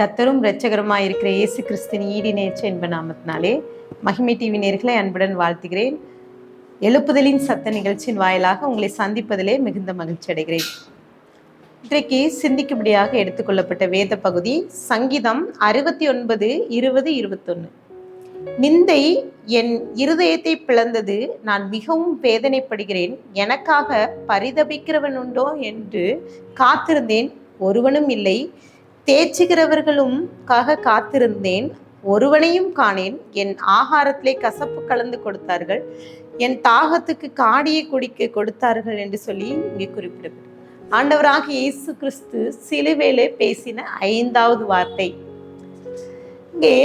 கர்த்தரும் இரட்சகருமாய் இருக்கிற இயேசு கிறிஸ்துவின் ஈடினேற்ற என்ப நாமத்தினாலே மகிமை டிவி நேயர்களை அன்புடன் வாழ்த்துகிறேன். எழுப்புதலின் சத்த நிகழ்ச்சியின் வாயிலாக உங்களை சந்திப்பதிலே மிகுந்த மகிழ்ச்சி அடைகிறேன். இன்றைக்கு சிந்திக்கும்படியாக எடுத்துக்கொள்ளப்பட்ட வேத பகுதி சங்கீதம் 69, 20, 21. நிந்தை என் இருதயத்தை பிளந்தது, நான் மிகவும் வேதனைப்படுகிறேன். எனக்காக பரிதபிக்கிறவன் உண்டோ என்று காத்திருந்தேன், ஒருவனும் இல்லை. தேய்ச்சுகிறவர்களுக்காக காத்திருந்தேன், ஒருவனையும் காணேன். என் ஆகாரத்திலே கசப்பு கலந்து கொடுத்தார்கள், என் தாகத்துக்கு காடியை குடிக்க கொடுத்தார்கள் என்று சொல்லி இங்கே குறிப்பிடப்படும். ஆண்டவராக இயேசு கிறிஸ்து சிலுவையிலே பேசின 5வது வார்த்தை. இங்கே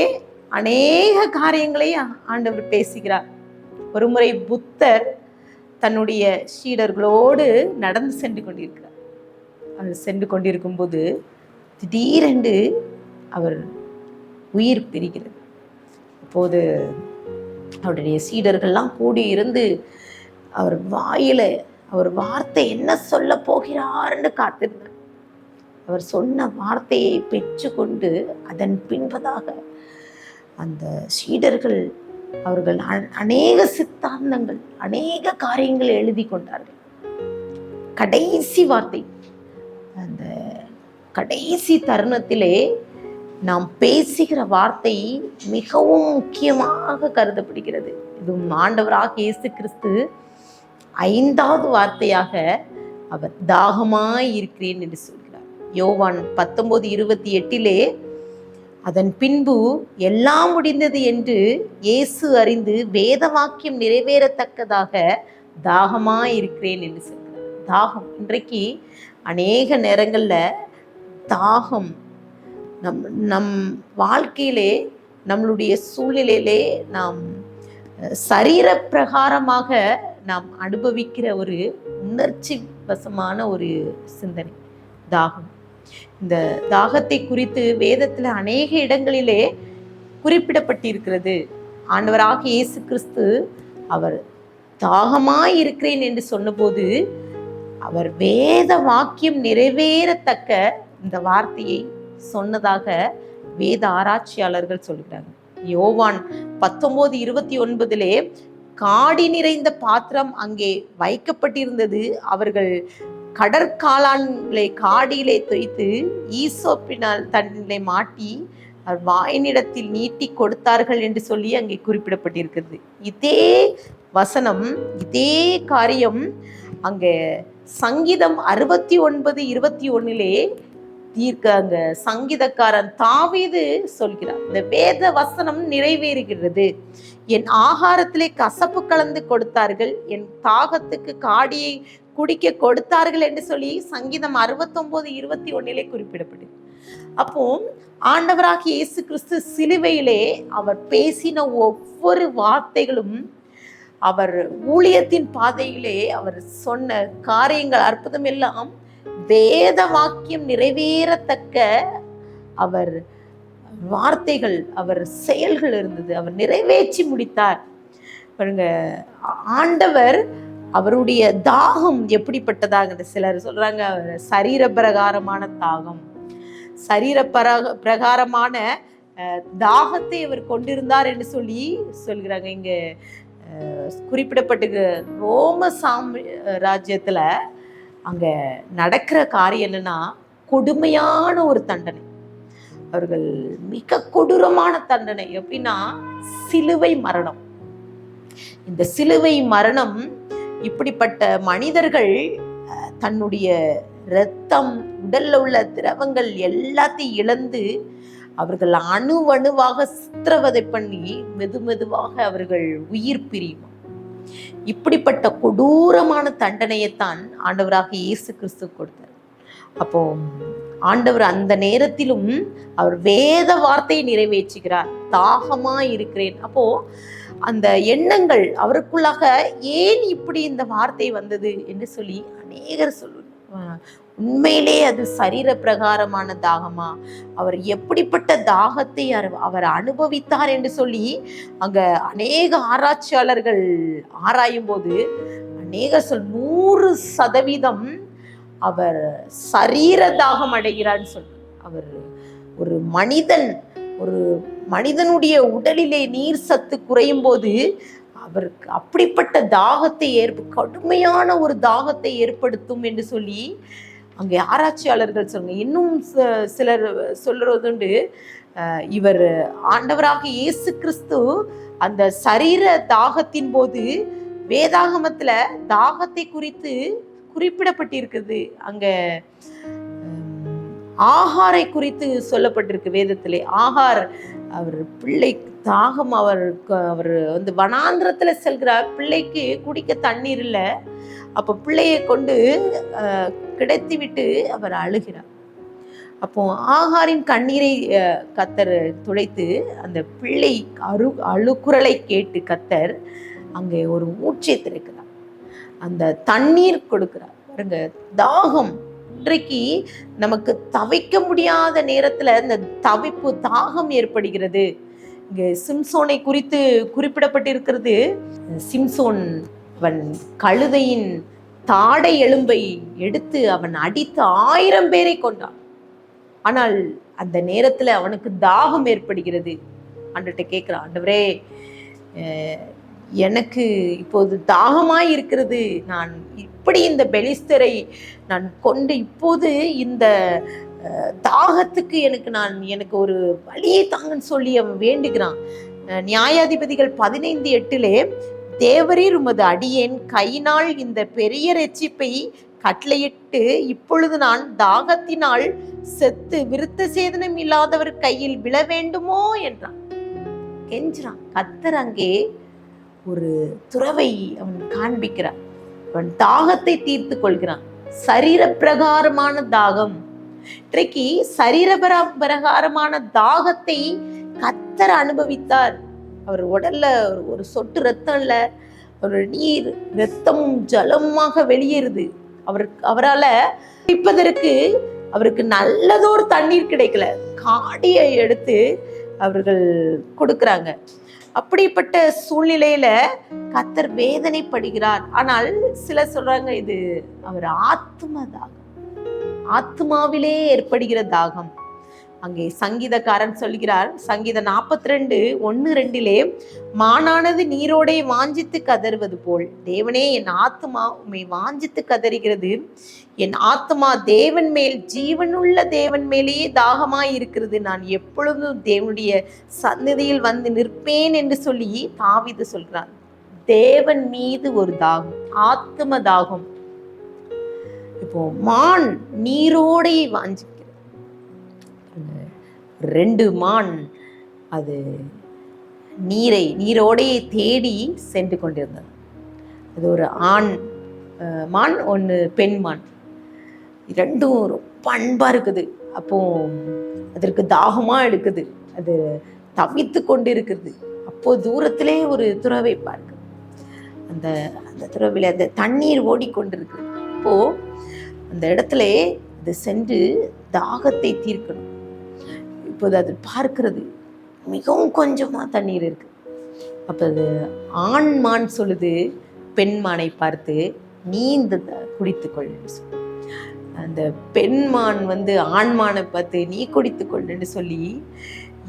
அநேக காரியங்களை ஆண்டவர் பேசுகிறார். ஒருமுறை புத்தர் தன்னுடைய சீடர்களோடு நடந்து சென்று கொண்டிருக்கிறார். அவர் சென்று கொண்டிருக்கும் போது திடீரென்று அவர் உயிர் பிரிகிறது. அப்போது அவருடைய சீடர்கள்லாம் கூடி இருந்து அவர் வாயில அவர் வார்த்தை என்ன சொல்ல போகிறார்னு காத்திருந்தார். அவர் சொன்ன வார்த்தையை பெற்று கொண்டு அதன் பின்பதாக அந்த சீடர்கள் அவர்கள் அநேக சித்தாந்தங்கள், அநேக காரியங்களை எழுதி கொண்டார்கள். கடைசி வார்த்தை, அந்த கடைசி தருணத்திலே நாம் பேசுகிற வார்த்தை மிகவும் முக்கியமாக கருதப்படுகிறது. இதுவும் ஆண்டவராக இயேசு கிறிஸ்து 5வது வார்த்தையாக அவர் தாகமாய் இருக்கிறேன் என்று சொல்கிறார். யோவான் 19:28 அதன் பின்பு எல்லாம் முடிந்தது என்று இயேசு அறிந்து வேத வாக்கியம் நிறைவேறத்தக்கதாக தாகமாய் இருக்கிறேன் என்று சொல்கிறார். தாகம் இன்றைக்கு அநேக நேரங்களில் தாகம் நம் வாழ்க்கையிலே, நம்மளுடைய சூழ்நிலையிலே நாம் சரீர பிரகாரமாக நாம் அனுபவிக்கிற ஒரு உணர்ச்சி வசமான ஒரு சிந்தனை தாகம். இந்த தாகத்தை குறித்து வேதத்தில் அநேக இடங்களிலே குறிப்பிடப்பட்டிருக்கிறது. ஆண்டவராக இயேசு கிறிஸ்து அவர் தாகமாய் இருக்கிறேன் என்று சொன்னபோது அவர் வேத வாக்கியம் நிறைவேறத்தக்க இந்த வார்த்தையை சொன்னதாக வேத ஆராய்ச்சியாளர்கள் சொல்கிறாங்க. யோவான் 19:29 காடி நிறைந்த பாத்திரம் அங்கே வைக்கப்பட்டிருந்தது. அவர்கள் கடற்காளான்களை காடியிலே தோய்த்து ஈசோப்பினால் தன்னிலை மாட்டி வாயினிடத்தில் நீட்டி கொடுத்தார்கள் என்று சொல்லி அங்கே குறிப்பிடப்பட்டிருக்கிறது. இதே வசனம், இதே காரியம் அங்கே சங்கீதம் 69:21 அங்க சங்கீதக்காரன் தாவீது சொல்கிறார், இந்த வேத வசனம் நிறைவேறுகிறது. என் ஆகாரத்திலே கசப்பு கலந்து கொடுத்தார்கள், என் தாகத்துக்கு காடியை குடிக்க கொடுத்தார்கள் என்று சொல்லி சங்கீதம் 69:21 குறிப்பிடப்படுது. அப்போ ஆண்டவராக இயேசு கிறிஸ்து சிலுவையிலே அவர் பேசின ஒவ்வொரு வார்த்தைகளும், அவர் ஊழியத்தின் பாதையிலே அவர் சொன்ன காரியங்கள், அற்புதம் எல்லாம் வேத வாக்கியம் நிறைவேறத்தக்க அவர் வார்த்தைகள், அவர் செயல்கள் இருந்தது. அவர் நிறைவேற்றி முடித்தார். பாருங்க, ஆண்டவர் அவருடைய தாகம் எப்படிப்பட்டதாக சிலர் சொல்றாங்க, சரீர பிரகாரமான தாகம், சரீர பிரகாரமான தாகத்தை அவர் கொண்டிருந்தார் என்று சொல்லி சொல்கிறாங்க. இங்க குறிப்பிடப்பட்டு ரோம ராஜ்யத்துல அங்க நடக்கிற காரியம் என்னன்னா, கொடுமையான ஒரு தண்டனை. அவர்கள் மிக கொடூரமான தண்டனை. எப்படின்னா சிலுவை மரணம். இந்த சிலுவை மரணம், இப்படிப்பட்ட மனிதர்கள் தன்னுடைய இரத்தம், உடல்ல உள்ள திரவங்கள் எல்லாத்தையும் இழந்து அவர்கள் அணுவாக சித்திரவதை பண்ணி மெதுவாக அவர்கள் உயிர் பிரியும். இப்படிப்பட்ட கொடூரமான தண்டனையைத்தான் ஆண்டவராக இயேசு கிறிஸ்து கொடுத்தார். அப்போ ஆண்டவர் அந்த நேரத்திலும் அவர் வேத வார்த்தையை நிறைவேற்றுகிறார். தாகமா இருக்கிறேன். அப்போ அந்த எண்ணங்கள் அவருக்குள்ளாக ஏன் இப்படி இந்த வார்த்தை வந்தது என்று சொல்லி அநேகர் சொல்லுவாங்க. உண்மையிலே அது சரீர பிரகாரமான தாகமா, அவர் எப்படிப்பட்ட தாகத்தை அவர் அனுபவித்தார் என்று சொல்லி அங்க அநேக ஆராய்ச்சியாளர்கள் ஆராயும் போது அநேக 100% அவர் சரீர தாகம் அடைகிறான்னு சொல்றார். அவர் ஒரு மனிதனுடைய உடலிலே நீர் சத்து குறையும் போது அவருக்கு அப்படிப்பட்ட தாகத்தை கடுமையான ஒரு தாகத்தை ஏற்படுத்தும் என்று சொல்லி அங்கே ஆராய்ச்சியாளர்கள் சொல்லுங்க. இன்னும் சிலர் சொல்றதுண்டு, இவர் ஆண்டவராக இயேசு கிறிஸ்து அந்த சரீர தாகத்தின் போது வேதாகமத்துல தாகத்தை குறித்து குறிப்பிடப்பட்டிருக்குது. அங்க ஆகாரை குறித்து சொல்லப்பட்டிருக்கு வேதத்திலே. ஆகார் அவர் பிள்ளை தாகம், அவர் வந்து வனாந்திரத்துல செல்கிறார். பிள்ளைக்கு குடிக்க தண்ணீர் இல்லை. அப்போ பிள்ளையை கொண்டு கிடைத்து விட்டு அவர் அழுகிறார். அப்போ ஆகாரின் கண்ணீரை கத்தர் துடைத்து அந்த பிள்ளை அழுகுரலை கேட்டு கத்தர் அங்கே ஒரு ஊற்றை திறக்கிறார், அந்த தண்ணீர் கொடுக்கிறார். பாருங்க, தாகம் இன்றைக்கு நமக்கு தவிக்க முடியாத நேரத்துல இந்த தவிப்பு தாகம் ஏற்படுகிறது. இங்க சிம்சோனை குறித்து குறிப்பிடப்பட்டிருக்கிறது. சிம்சோன் அவன் கழுதையின் தாடை எலும்பை எடுத்து அவன் அடித்து 1000 பேரை கொண்டான். ஆனால் அந்த நேரத்துல அவனுக்கு தாகம் ஏற்படுகிறது. ஆண்டவர்கிட்ட கேட்கிறான், ஆண்டவரே எனக்கு இப்போது தாகமாய் இருக்கிறது, நான் இப்படி இந்த பெலிஸ்தரை நான் கொண்டு இப்போது இந்த தாகத்துக்கு எனக்கு ஒரு வழியை தாங்கன்னு சொல்லி அவன் வேண்டுகிறான். நியாயாதிபதிகள் 15:8 தேவரீர் உமது அடியேன் கையினால் இந்த பெரிய ரட்சிப்பை கட்டளையிட்டு இப்பொழுது நான் தாகத்தினால் செத்து விருத்த சேதனம் இல்லாதவர் கையில் விழ வேண்டுமோ என்றான், கெஞ்சுறான். கத்தர் அங்கே ஒரு துறவை அவன் காண்பிக்கிறான். அவன் தாகத்தை தீர்த்து கொள்கிறான். சரீர பிரகாரமான தாகம். இன்றைக்கு சரீர பிரகாரமான தாகத்தை கத்தர் அனுபவித்தார். அவர் உடல்ல ஒரு சொட்டு ரத்தம் இல்ல, ஒரு நீர் ரத்தமும் ஜலமாக வெளியேறுது. அவரால் குடிப்பதற்கு அவருக்கு நல்லதொரு தண்ணீர் கிடைக்கல. காடியை எடுத்து அவர்கள் கொடுக்குறாங்க. அப்படிப்பட்ட சூழ்நிலையில கத்தர் வேதனைப்படுகிறார். ஆனால் சிலர் சொல்றாங்க, இது அவர் ஆத்ம தாகம், ஆத்மாவிலே ஏற்படுகிற தாகம். அங்கே சங்கீதக்காரன் சொல்கிறார், சங்கீதம் 42:1-2 மானானது நீரோடே வாஞ்சித்து கதறுவது போல் தேவனே என் ஆத்மா உம்மை வாஞ்சித்து கதறுகிறது, என் ஆத்மா தேவன் மேல், ஜீவனுள்ள தேவன் மேலேயே தாகமாய் இருக்கிறது, நான் எப்பொழுதும் தேவனுடைய சந்நிதியில் வந்து நிற்பேன் என்று சொல்லி தாவீது சொல்கிறான். தேவன் மீது ஒரு தாகம், ஆத்ம தாகம். இப்போ மான் நீரோடே வாஞ்சிக்கிறது. 2 மான் அது நீரோடையை தேடி சென்று கொண்டிருந்தது. அது ஒரு ஆண் மான், 1 பெண் மான். 2ம் ரொம்ப அன்பா இருக்குது. அப்போ அதற்கு தாகமா எடுக்குது, அது தவித்து கொண்டு இருக்குது. அப்போ தூரத்திலே ஒரு துறவை பார்க்குது. அந்த துறவில அந்த தண்ணீர் ஓடிக்கொண்டிருக்கு. அப்போ அந்த இடத்துல அது சென்று தாகத்தை தீர்க்கணும். இப்போது அது பார்க்கிறது, மிகவும் கொஞ்சமா தண்ணீர் இருக்கு. அப்போ அது ஆண் மான் சொல்லுது பெண் மானை பார்த்து, நீ இந்த குடித்துக்கொள். அந்த பெண் மான் வந்து ஆண் மானை பார்த்து, நீ குடித்துக்கொள்ளுன்னு சொல்லி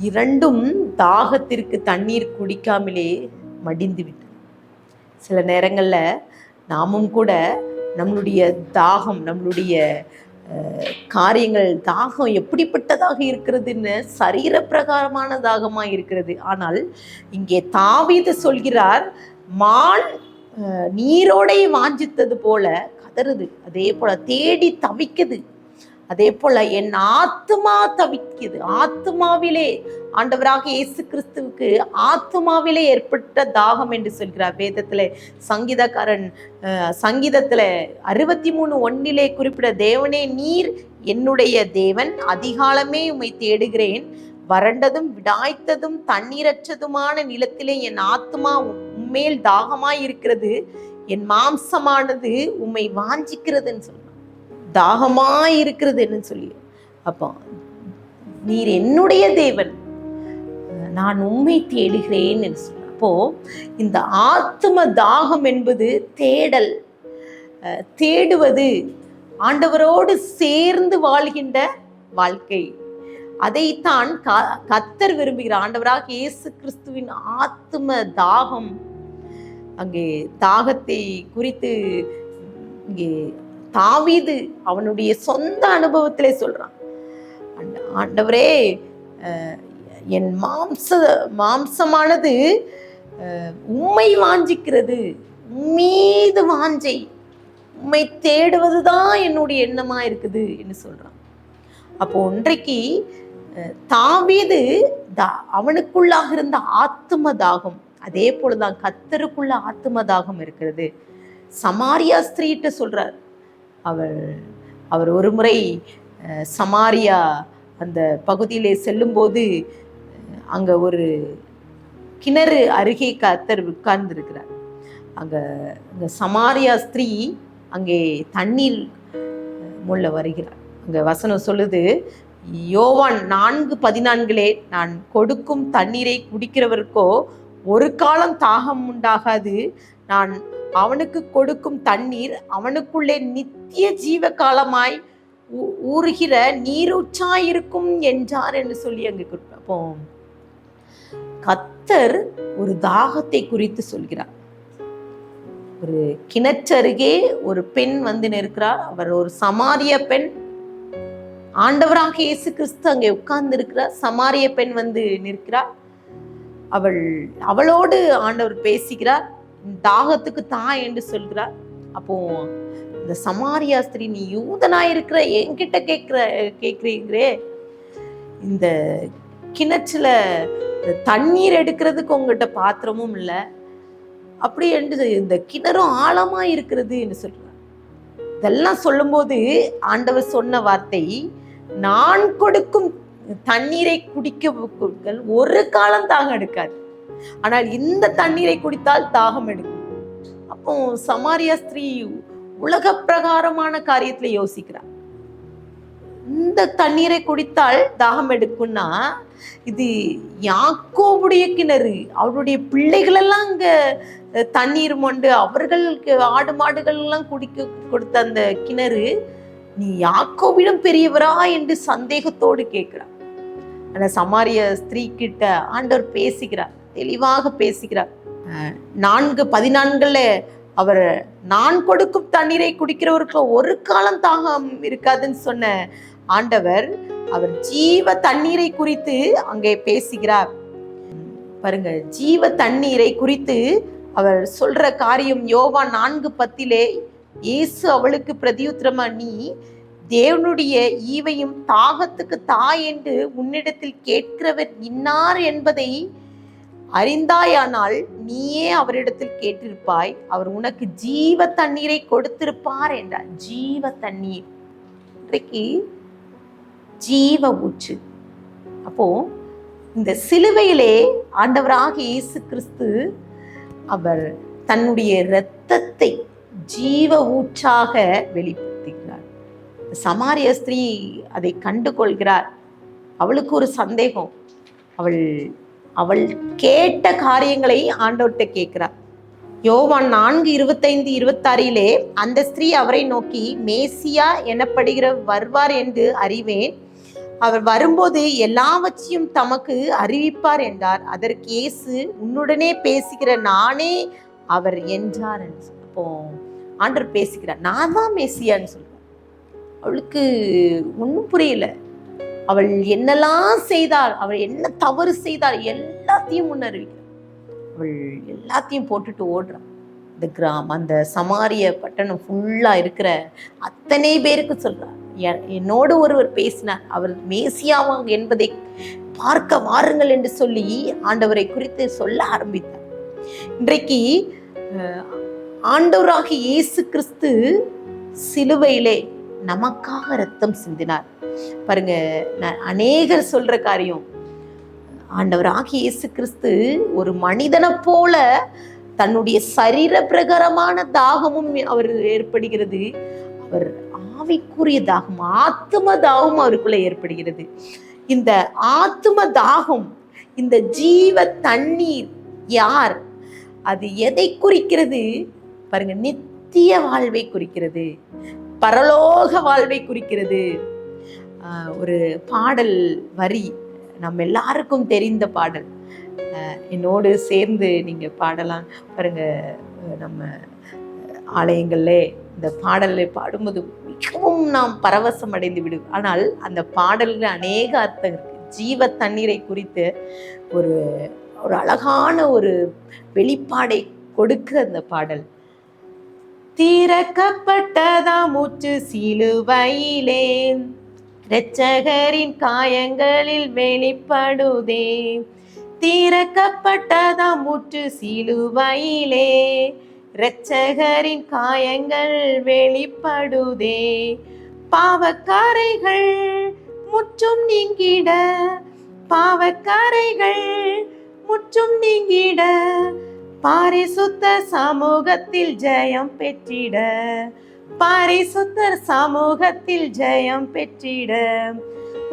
2ம் தாகத்திற்கு தண்ணீர் குடிக்காமலே மடிந்து விட்டது. சில நேரங்கள்ல நாமும் கூட நம்மளுடைய தாகம், நம்மளுடைய காரியங்கள் தாகம் எப்படிப்பட்டதாக இருக்கிறதுன்னு சரீர பிரகாரமான தாகமா இருக்கிறது. ஆனால் இங்கே தாவீது சொல்கிறார், மான் நீரோடை வாஞ்சித்தது போல கதறுது, அதே போல தேடி தவிக்குது, அதே போல என் ஆத்மா தவிக்குது. ஆத்மாவிலே ஆண்டவராக இயேசு கிறிஸ்துவுக்கு ஆத்மாவிலே ஏற்பட்ட தாகம் என்று சொல்கிறார் வேதத்துல. சங்கீதக்காரன் சங்கீதத்துல 63:1 குறிப்பிட, தேவனே நீர் என்னுடைய தேவன், அதிகாலமே உம்மை தேடுகிறேன், வறண்டதும் விடாய்த்ததும் தண்ணீரற்றதுமான நிலத்திலே என் ஆத்மா உம்மேல் தாகமாய் இருக்கிறது, என் மாம்சமானது உம்மை வாஞ்சிக்கிறதுன்னு சொல்றான். தாகமாய் இருக்கிறது என்ன சொல்லி. அப்போ நீர் என்னுடைய தேவன், நான் உம்மை தேடுகிறேன் என்று சொல்ற. அப்போ இந்த ஆத்ம தாகம் என்பது தேடல், தேடுவது, ஆண்டவரோடு சேர்ந்து வாழ்கின்ற வாழ்க்கை. அதைத்தான் கர்த்தர் விரும்புகிறார். ஆண்டவராக இயேசு கிறிஸ்துவின் ஆத்தும தாகம். அங்கே தாகத்தை குறித்து இங்கே தாவீது அவனுடைய சொந்த அனுபவத்திலே சொல்றான். ஆண்டவரே, என் மாம்சமானது உம்மை வாஞ்சிக்கிறது, உம்மீது வாஞ்சை, உம்மை தேடுவதுதான் என்னுடைய எண்ணமா இருக்குது என்று சொல்றான். அப்போ இன்றைக்கு தாவீது அவனுக்குள்ளாக இருந்த ஆத்தும தாகம், அதே போலதான் கர்த்தருக்குள்ள ஆத்தும தாகம் இருக்கிறது. சமாரியா ஸ்திரீட்ட சொல்றார். அவர் ஒரு முறை சமாரியா அந்த பகுதியிலே செல்லும்போது அங்க ஒரு கிணறு அருகே கர்த்தர் உட்கார்ந்து இருக்கிறார். அங்க சமாரியா ஸ்திரீ அங்கே தண்ணீர் முள்ள வருகிறார். அங்க வசனம் சொல்லுது, யோவான் 4:14, நான் கொடுக்கும் தண்ணீரை குடிக்கிறவருக்கோ ஒரு காலம் தாகம் உண்டாகாது, நான் அவனுக்கு கொடுக்கும் தண்ணீர் அவனுக்குள்ளே நித்திய ஜீவ காலமாய் ஊறுகிற நீரூற்றாயிருக்கும் என்றார் என்று சொல்லி அங்கு கொடுப்போம். கர்த்தர் ஒரு தாகத்தை குறித்து சொல்கிறார். ஒரு கிணற்றருகே ஒரு பெண் வந்து நிற்கிறார். அவர் ஒரு சமாரிய பெண். ஆண்டவராக இயேசு கிறிஸ்து அங்கே உட்கார்ந்து இருக்கிறார். சமாரிய பெண் வந்து நிற்கிறார். அவளோடு ஆண்டவர் பேசுகிறார். தாகத்துக்கு தான் என்று சொல்கிறார். அப்போ இந்த சமாரியா ஸ்திரீ, நீ யூதனாயிருக்கிற என்கிட்ட கேட்கிறீங்களே, இந்த கிணற்றுல தண்ணீர் எடுக்கிறதுக்கு உங்ககிட்ட பாத்திரமும் இல்லை, அப்படி என்று இந்த கிணறும் ஆழமா இருக்கிறது என்று சொல்றார். இதெல்லாம் சொல்லும்போது ஆண்டவர் சொன்ன வார்த்தை, நான் கொடுக்கும் தண்ணீரை குடிக்க ஒரு காலம் தாகம் எடுக்காது, ஆனால் இந்த தண்ணீரை குடித்தால் தாகம் எடுக்கும். அப்போ சமாரியா ஸ்திரீ உலக பிரகாரமான காரியத்துல யோசிக்கிறார். இந்த தண்ணீரை குடித்தால் தாகம் எடுக்கும்னா, இது யாக்கோபுடைய கிணறு, அவருடைய பிள்ளைகள் எல்லாம் அங்க தண்ணீர் மொண்டு அவர்களுக்கு ஆடு மாடுகள் எல்லாம் குடிக்க கொடுத்த அந்த கிணறு, நீ யாக்கோபிடம் பெரியவரா என்று சந்தேகத்தோடு கேட்கிறார். ஆனா சமாரிய ஸ்திரீ கிட்ட ஆண்டவர் பேசுகிறார், தெளிவாக பேசுகிறார். 4:14 அவர், நான் கொடுக்கும் தண்ணீரை குடிக்கிறவருக்கு ஒரு காலம் தாகம் இருக்காதுன்னு சொன்ன ஆண்டவர், அவர் ஜீவ தண்ணீரை குறித்து அங்கே பேசுகிறார். பாருங்க, ஜீவ தண்ணீரை குறித்து அவர் சொல்ற காரியம் யோவான் 4:10, இயேசு அவளுக்கு பிரதியுத்தரமா, நீ தேவனுடைய ஈவையும் தாகத்துக்கு தாய் என்று உன்னிடத்தில் கேட்கிறவர் இன்னார் என்பதை அறிந்தாயானால் நீயே அவரிடத்தில் கேட்டிருப்பாய், அவர் உனக்கு ஜீவ தண்ணீரை கொடுத்திருப்பார் என்றார். ஜீவ தண்ணீர், இன்றைக்கு ஜீவ ஊற்று. அப்போ இந்த சிலுவையிலே ஆண்டவராக இயேசு கிறிஸ்து அவர் தன்னுடைய இரத்தத்தை ஜீவ ஊற்றாக வெளிப்படுத்துகிறார். சமாரிய ஸ்திரீ அதை கண்டு கொள்கிறார். அவளுக்கு ஒரு சந்தேகம். அவள் கேட்ட காரியங்களை ஆண்டவர்கிட்ட கேட்கிறார். யோவான் 4:25-26 அந்த ஸ்திரீ அவரை நோக்கி, மேசியா எனப்படுகிற வருவார் என்று அறிவேன், அவர் வரும்போது எல்லாவற்றையும் தமக்கு அறிவிப்பார் என்றார். அதற்கு இயேசு, உன்னுடனே பேசுகிற நானே அவர் என்றார். அப்போ ஆண்டவர் பேசுகிறார், நான் தான் மேசியான்னு சொல்றார். அவளுக்கு ஒன்றும் புரியல. அவள் என்னெல்லாம் செய்தாள், அவள் என்ன தவறு செய்தாள், எல்லாத்தையும் முன்னறிவிக்கிறாள். அவள் எல்லாத்தையும் போட்டுட்டு ஓடுறான். இந்த அந்த சமாரிய பட்டணம் ஃபுல்லா இருக்கிற அத்தனை பேருக்கு சொல்றார், என்னோடு ஒருவர் பேசினார், அவர் மேசியாவாங்க என்பதை பார்க்க வாருங்கள் என்று சொல்லி ஆண்டவரை குறித்து சொல்ல ஆரம்பித்தார். இன்றைக்கு ஆண்டவராக இயேசு கிறிஸ்து சிலுவையிலே நமக்காக ரத்தம் சிந்தினார். பாருங்க, அநேகர் சொல்ற காரியம், ஆண்டவராக இயேசு கிறிஸ்து ஒரு மனிதனை போல தன்னுடைய சரீர பிரகாரமான தாகமும் அவர் ஏற்படுகிறது, அவர் ஆவிக்குரிய தாகம், ஆத்தும தாகம் அவருக்குள்ள ஏற்படுகிறது. இந்த ஆத்தும தாகம், இந்த ஜீவ தண்ணீர் யார், அது எதை குறிக்கிறது பாருங்க? நித்திய வாழ்வை குறிக்கிறது, பரலோக வாழ்வை குறிக்கிறது. ஒரு பாடல் வரி, நம்ம எல்லாருக்கும் தெரிந்த பாடல். என்னோடு சேர்ந்து நீங்கள் பாடலாம் பாருங்க. நம்ம ஆலயங்கள்ல இந்த பாடலை பாடும்போது மிகவும் நாம் பரவசம் அடைந்து விடுவோம். ஆனால் அந்த பாடலில் அநேக அர்த்தம் இருக்கு. ஜீவ தண்ணீரை குறித்து ஒரு ஒரு அழகான ஒரு வெளிப்பாடை கொடுக்கிற அந்த பாடல். திறக்கப்பட்டதாம் ஊற்று சிலுவையிலே, இரட்சகரின் காயங்களில் வெளிப்படுதே. திறக்கப்பட்டதாம் ஊற்று சிலுவையிலே, இரட்சகரின் காயங்கள் வெளிப்படுதே. பாவக்காரைகள் முற்றும் நீங்கிட, பாவக்காரைகள் முற்றும் நீங்கிட, பாரிசுத்த சமூகத்தில் ஜெயம் பெற்றிட, பாரிசுத்தர் சமூகத்தில் ஜெயம் பெற்றிட.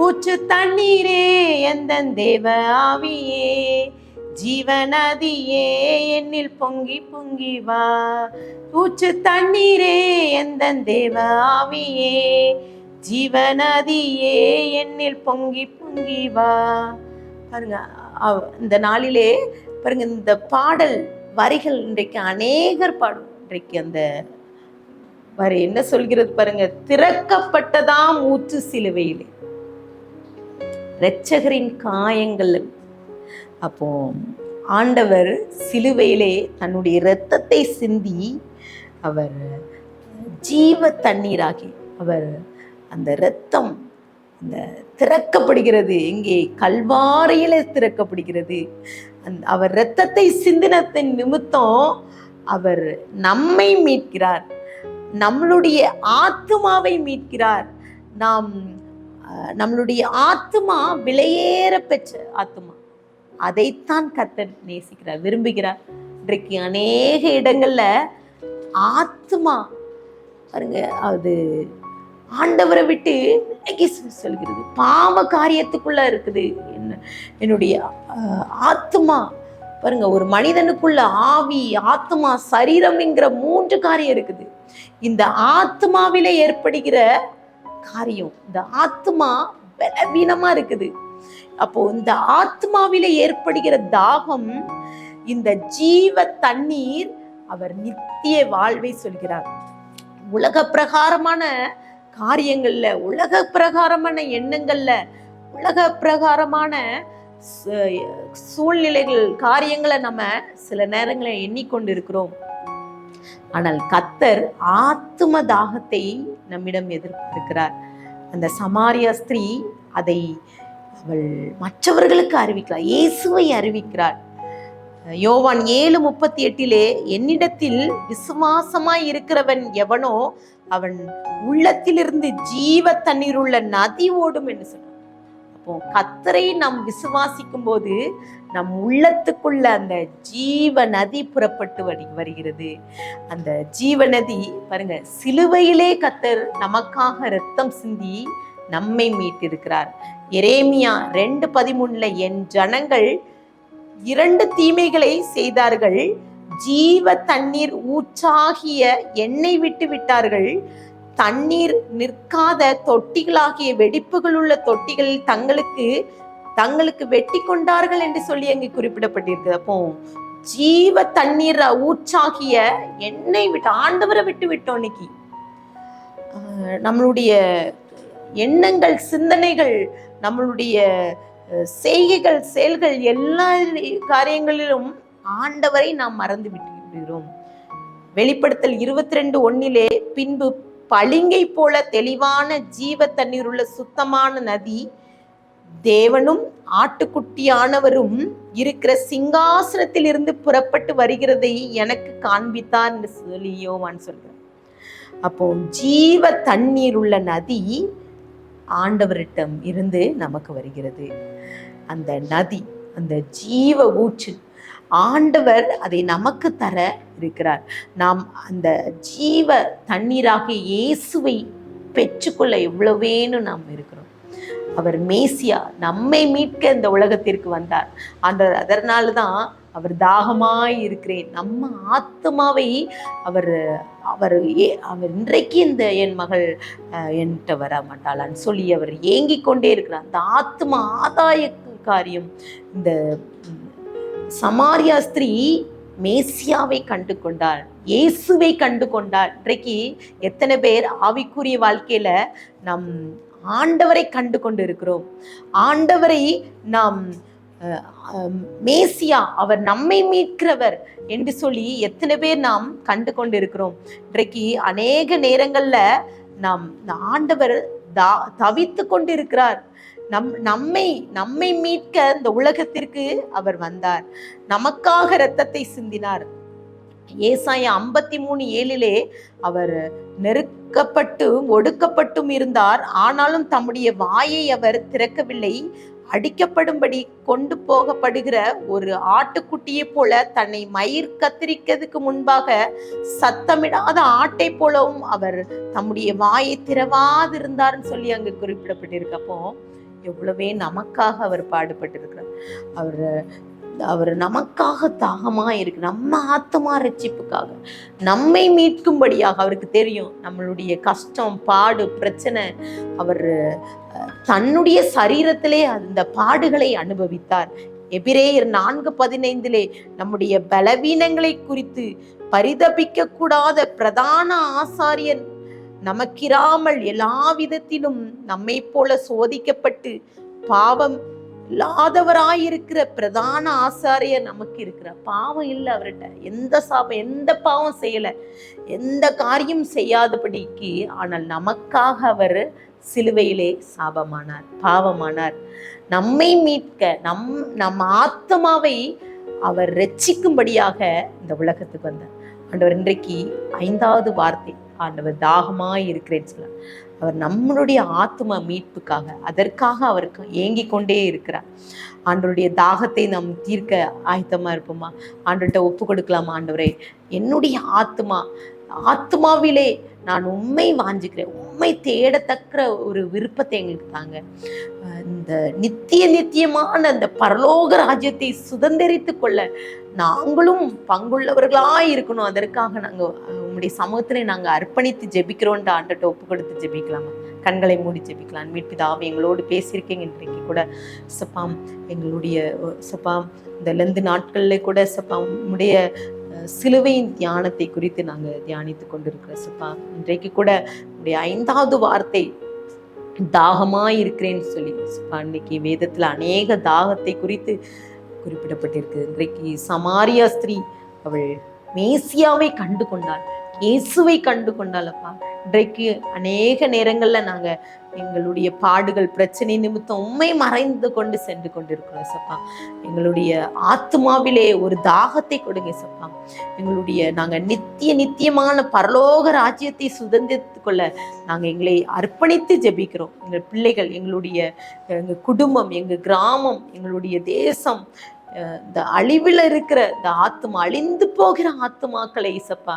ஊற்று தண்ணீரே எந்தன் தேவ ஆவியே, ஜீவநதியே என்னில் பொங்கி பொங்கி வா. ஊற்று தண்ணீரே எந்தன் தேவ ஆவியே, ஜீவநதியே என்னில் பொங்கி பொங்கி வா. பாருங்க, இந்த நாளிலே பாருங்க, இந்த பாடல் வரிகள் இன்றைக்கு அநேகர் பாடும். இன்றைக்கு அந்த வரி என்ன சொல்கிறது பாருங்க. திறக்கப்பட்டதாம் ஊற்று சிலுவையிலே, இரட்சகரின் காயங்கள். அப்போ ஆண்டவர் சிலுவையிலே தன்னுடைய இரத்தத்தை சிந்தி அவர் ஜீவ தண்ணீராகி, அவர் அந்த இரத்தம் அந்த திறக்கப்படுகிறது. எங்கே? கல்வாரியிலே திறக்கப்படுகிறது. அவர் இரத்தத்தை சிந்தினத்தின் நிமித்தம் அவர் நம்மை மீட்கிறார், நம்மளுடைய ஆத்துமாவை மீட்கிறார். நம்மளுடைய ஆத்துமா விலையேற பெற்ற ஆத்துமா, அதைத்தான் கர்த்தர் நேசிக்கிறார், விரும்புகிறார். இன்றைக்கு அநேக இடங்கள்ல ஆத்துமா பாருங்க, அது ஆண்டவரை விட்டு விலகி சொல்கிறது, பாவ காரியத்துக்குள்ள இருக்குது. என்னுடைய ஆத்துமா பாருங்க, ஒரு மனிதனுக்குள்ள ஆவி, ஆத்துமா, சரீரம் என்கிற 3 காரியம் இருக்குது. இந்த ஆத்துமாவிலே ஏற்படுகிற காரியம், இந்த ஆத்துமா பலவீனமா இருக்குது. அப்போ இந்த ஆத்மாவிலே ஏற்படுகிற தாகம், இந்த ஜீவ தண்ணீர் அவர் நித்திய வாழ்வை சொல்கிறார். உலக பிரகாரமான காரியங்கள்ல, உலக பிரகாரமான எண்ணங்கள்ல, உலக பிரகாரமான சூழ்நிலைகள், காரியங்களை நம்ம சில நேரங்களில் எண்ணிக்கொண்டு இருக்கிறோம். ஆனால் கர்த்தர் ஆத்தும தாகத்தை நம்மிடம் எதிர்பார்க்கிறார். அந்த சமாரியா ஸ்திரீ அதை அவள் மற்றவர்களுக்கு அறிவிக்கிறார், இயேசுவை அறிவிக்கிறார். யோவான் 7:38 என்னிடத்தில் விசுவாசமாய் இருக்கிறவன் எவனோ அவன் உள்ளத்திலிருந்து ஜீவ தண்ணீர் உள்ள நதி ஓடும் என்று சொன்னார். அப்போ கர்த்தரை நாம் விசுவாசிக்கும் போது நம் உள்ளத்துக்குள்ள அந்த ஜீவ நதி புறப்பட்டு வருகிறது. அந்த ஜீவ நதி பாருங்க, சிலுவையிலே கர்த்தர் நமக்காக இரத்தம் சிந்தி நம்மை மீட்டிருக்கிறார். எரேமியா 2:13 என் ஜனங்கள் 2 தீமைகளை செய்தார்கள், ஜீவ தண்ணீர் ஊற்றாகிய எண்ணெய் விட்டு விட்டார்கள், தண்ணீர் நிற்காத தொட்டிகளாகிய வெடிப்புகள் உள்ள தொட்டிகளில் தங்களுக்கு வெட்டி கொண்டார்கள் என்று சொல்லி அங்கே குறிப்பிடப்பட்டிருக்கு. அப்போ ஜீவ தண்ணீர் ஊற்றாகிய எண்ணெய் விட்டு, ஆண்டவரை விட்டு விட்டோம். இன்னைக்கு நம்மளுடைய எண்ணங்கள், சிந்தனைகள், நம்மளுடைய செய்கைகள், செயல்கள், எல்லா காரியங்களிலும் ஆண்டவரை நாம் மறந்து விடுகிறோம். வெளிப்படுத்தல் 22:1 பின்பு பளிங்கை போல தெளிவான ஜீவ தண்ணீர் உள்ள சுத்தமான நதி தேவனும் ஆட்டுக்குட்டியானவரும் இருக்கிற சிங்காசனத்தில் இருந்து புறப்பட்டு வருகிறதை எனக்கு காண்பித்தார் என்று சொல்லி யோவான் சொல்கிறார். அப்போ ஜீவ தண்ணீர் உள்ள நதி ஆண்டவரிடம் இருந்து நமக்கு வருகிறது. அந்த நதி, அந்த ஜீவ ஊற்று, ஆண்டவர் அதை நமக்கு தர இருக்கிறார். நாம் அந்த ஜீவ தண்ணீராக இயேசுவை பெற்றுக்கொள்ள எவ்வளவேன்னு நாம் இருக்கிறோம். அவர் மேசியா, நம்மை மீட்க இந்த உலகத்திற்கு வந்தார். அதனால்தான் அவர் தாகமாய் இருக்கிறேன். நம்ம ஆத்மாவை அவர் அவர் அவர் இன்றைக்கு இந்த என் மகள் என்கிட்ட வர மாட்டாளான்னு சொல்லி அவர் ஏங்கிக் கொண்டே இருக்கிறார். அந்த ஆத்மா ஆதாய காரியம். இந்த சமாரியா ஸ்திரீ மேசியாவை கண்டு கொண்டாள், இயேசுவை கண்டு கொண்டாள். இன்றைக்கு எத்தனை பேர் ஆவிக்குரிய வாழ்க்கையில நம் ஆண்டவரை கண்டு கொண்டு இருக்கிறோம்? ஆண்டவரை நாம் மேசியா, அவர் நம்மை மீட்கிறவர் என்று சொல்லி எத்தனை பேர் நாம் கண்டு கொண்டு இருக்கிறோம்? இன்றைக்கு அநேக நேரங்கள்ல நாம் ஆண்டவர் தவித்து கொண்டு இருக்கிறார். நம்மை மீட்க இந்த உலகத்திற்கு அவர் வந்தார், நமக்காக இரத்தத்தை சிந்தினார். ஏசாயா 53:7 அவர் நெருக்கப்பட்டு ஒடுக்கப்பட்டும் இருந்தார், ஆனாலும் தம்முடைய வாயை அவர் திறக்கவில்லை. அடிக்கப்படும்படி கொண்டு போகப்படுகிற ஒரு ஆட்டுக்குட்டியை போல, தன்னை மயிர் கத்திரிக்கிறதுக்கு முன்பாக சத்தமிடாத ஆட்டை போலவும் அவர் தம்முடைய வாயை திறவாதிருந்தார்னு சொல்லி அங்கு குறிப்பிடப்பட்டிருக்கப்போ எவ்வளவே நமக்காக அவர் பாடுபட்டிருக்கிறார். அவர் நமக்காக தாகமா இருக்கு, நம்ம ஆத்மா ரட்சிப்புக்காக, நம்மை மீட்கும்படியாக. அவருக்கு தெரியும் நம்மளுடைய கஷ்டம், பாடு, பிரச்சனை. அவர் தன்னுடைய சரீரத்திலே அந்த பாடுகளை அனுபவித்தார். எபிரேயர் 4:15 நம்முடைய பலவீனங்களை குறித்து பரிதபிக்க கூடாத பிரதான ஆசாரியன் நமக்கிராமல் எல்லா விதத்திலும் நம்மை போல சோதிக்கப்பட்டு பாவம் இல்லாதவராயிருக்கிற பிரதான ஆசாரியர் நமக்கு இருக்கிறார். பாவம் இல்லை அவர்கிட்ட, எந்த பாவம் செய்யல, எந்த காரியம் செய்யாதபடிக்கு. ஆனால் நமக்காக அவர் சிலுவையிலே சாபமானார், பாவமானார். நம்மை மீட்க, நம் ஆத்மாவை அவர் ரட்சிக்கும்படியாக இந்த உலகத்துக்கு வந்தார். ஆண்டவர் இன்றைக்கு 5வது வார்த்தை, ஆண்டவர் தாகமாய் இருக்கிறேன்னு சொல்ல. அவர் நம்மளுடைய ஆத்ம மீட்புக்காக, அதற்காக அவருக்கு ஏங்கிக் கொண்டே இருக்கிறார். ஆண்டவருடைய தாகத்தை நாம் தீர்க்க ஆயத்தமா இருப்போமா? ஆண்டவர்கிட்ட ஒப்பு கொடுக்கலாமா? ஆண்டவரே, என்னுடைய ஆத்மாவிலே நான் உண்மை வாஞ்சிக்கிறேன், உண்மை தேடத்தக்க ஒரு விருப்பத்தை எங்களுக்கு தாங்க. இந்த நித்தியமான அந்த பரலோக ராஜ்யத்தை சுதந்திரித்து கொள்ள நாங்களும் பங்குள்ளவர்களாய் இருக்கணும். அதற்காக நாங்கள் உங்களுடைய சமூகத்திலே நாங்கள் அர்ப்பணித்து ஜெபிக்கிறோன்ற ஆண்டட்ட ஒப்பு கொடுத்து ஜெபிக்கலாமா? கண்களை மூடி ஜெபிக்கலாம். மீட்பிதாவே, எங்களோடு பேசியிருக்கீங்க இன்றைக்கு கூட சப்பாம். எங்களுடைய சப்பாம் இந்த லெந்து நாட்களில் கூட சப்பாம் உடைய சிலுவையின் தியானத்தை குறித்து நாங்கள் தியானித்து கொண்டிருக்கிறோம் சப்பா. இன்றைக்கு கூட உடைய 5வது வார்த்தை தாகமாய் இருக்கிறேன்னு சொல்லி சப்பா. இன்னைக்கு வேதத்துல அநேக தாகத்தை குறித்து குறிப்பிடப்பட்டிருக்கு. இன்றைக்கு சமாரியா ஸ்திரீ அவள் மேசியாவை கண்டு கொண்டாள், இயேசுவை கண்டு கொண்டாள் அப்பா. இன்றைக்கு அநேக நேரங்கள்ல நாங்க எங்களுடைய பாடுகள், பிரச்சனை நிமித்தம் உண்மை மறைந்து கொண்டு சென்று கொண்டிருக்கிறோம் சப்பா. எங்களுடைய ஆத்மாவிலே ஒரு தாகத்தை கொடுங்க சப்பா. நாங்க நித்தியமான பரலோக ராஜ்யத்தை சுதந்திரித்து கொள்ள நாங்க எங்களை அர்ப்பணித்து ஜெபிக்கிறோம். எங்கள் பிள்ளைகள், எங்க குடும்பம், எங்க கிராமம், எங்களுடைய தேசம், இந்த அழிவில் இருக்கிற இந்த அழிந்து போகிற ஆத்துமாக்களை இசப்பா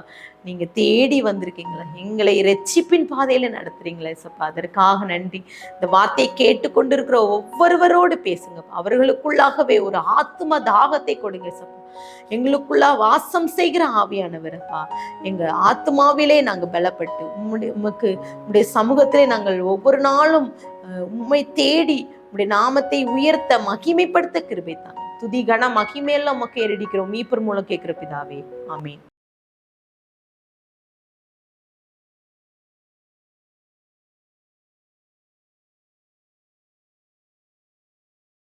நீங்க தேடி வந்திருக்கீங்களா? எங்களை இரட்சிப்பின் பாதையில நடத்துறீங்களா இசப்பா? அதற்காக நன்றி. இந்த வார்த்தையை கேட்டுக்கொண்டிருக்கிற ஒவ்வொருவரோடு பேசுங்க. அவர்களுக்குள்ளாகவே ஒரு ஆத்ம தாகத்தை கொடுங்க இசப்பா. எங்களுக்குள்ளா வாசம் செய்கிற ஆவியானவரப்பா, எங்க ஆத்மாவிலே நாங்க பலப்பட்டு உம்முடைய சமூகத்திலே நாங்கள் ஒவ்வொரு நாளும் உம்மை தேடி உம்முடைய நாமத்தை உயர்த்த, மகிமைப்படுத்த கிருபை தாங்க. துதி கன மகிமையெல்லாம் உமக்கு ஏறடிக்கிறோம். மீட்பர் மூலம் கேட்கிற பிதாவே, ஆமென்.